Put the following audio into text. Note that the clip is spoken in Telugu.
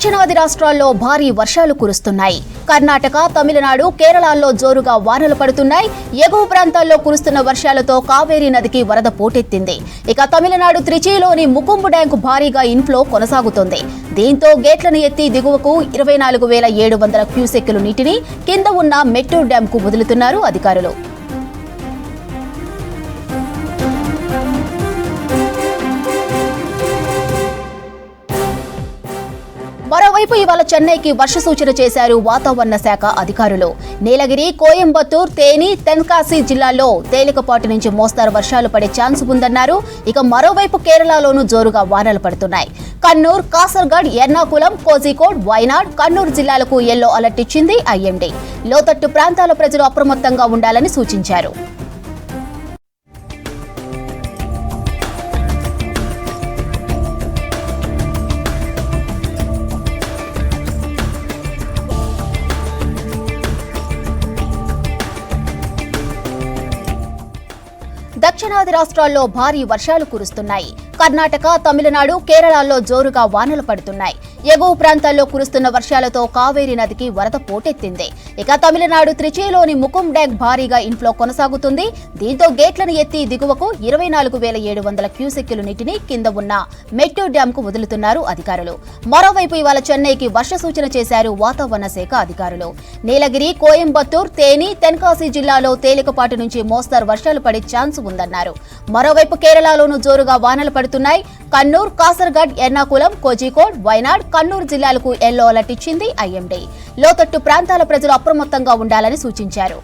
దక్షిణాది రాష్ట్రాల్లో భారీ వర్షాలు కురుస్తున్నాయి. కర్ణాటక, తమిళనాడు, కేరళలో జోరుగా వానలు పడుతున్నాయి. ఎగువ ప్రాంతాల్లో కురుస్తున్న వర్షాలతో కావేరీ నదికి వరద పోటెత్తింది. ఇక తమిళనాడు త్రిచిలోని ముకుంబు డ్యాంకు భారీగా ఇన్ఫ్లో కొనసాగుతోంది. దీంతో గేట్లను ఎత్తి దిగువకు 24,700 క్యూసెక్కుల నీటిని కింద ఉన్న మెట్టూర్ డ్యాంకు వదులుతున్నారు అధికారులు. మరోవైపు ఇవాళ చెన్నైకి వర్ష సూచన చేశారు వాతావరణ శాఖ అధికారులు. నీలగిరి, కోయంబత్తూర్, తేని, తెన్కాసి జిల్లాల్లో తేలికపాటి నుంచి మోస్తారు వర్షాలు పడే ఛాన్స్ ఉందన్నారు. ఇక మరోవైపు కేరళలోనూ జోరుగా వానలు పడుతున్నాయి. కన్నూర్, కాసర్గఢ్, ఎర్నాకుళం, కోజికోడ్, వైనాడ్, కన్నూర్ జిల్లాలకు యెల్లో అలర్ట్ ఇచ్చింది ఐఎండీ. లోతట్టు ప్రాంతాల ప్రజలు అప్రమత్తంగా ఉండాలని సూచించారు. దక్షిణాది రాష్ట్రాల్లో భారీ వర్షాలు కురుస్తున్నాయి. కర్ణాటక, తమిళనాడు, కేరళలో జోరుగా వానలు పడుతున్నాయి. ఎగువ ప్రాంతాల్లో కురుస్తున్న వర్షాలతో కావేరీ నదికి వరద పోటెత్తింది. ఇక తమిళనాడు త్రిచిలోని ముకుంబ్ డ్యాంక్ భారీగా ఇన్ఫ్లో కొనసాగుతుంది. దీంతో గేట్లను ఎత్తి దిగువకు 24,700 క్యూసెక్కుల నీటిని కింద ఉన్న మెట్టూర్ డ్యాంకు వదులుతున్నారు అధికారులు. మరోవైపు ఇవాళ చెన్నైకి వర్ష సూచన చేశారు వాతావరణ శాఖ అధికారులు. నీలగిరి, కోయంబత్తూర్, తేని, తెన్కాసి జిల్లాలో తేలికపాటి నుంచి మోస్తారు వర్షాలు పడే ఛాన్స్ ఉందన్నారు. మరోవైపు కేరళలోనూ జోరుగా వానలు పడుతున్నాయి. కన్నూర్, కాసర్గఢ్, ఎర్నాకుళం, కోజికోడ్, వైనాడ్, కన్నూర్ జిల్లాలకు యెల్లో అలర్ట్ ఇచ్చింది ఐఎండీ. లోతట్టు ప్రాంతాల ప్రజలు అప్రమత్తంగా ఉండాలని సూచించారు.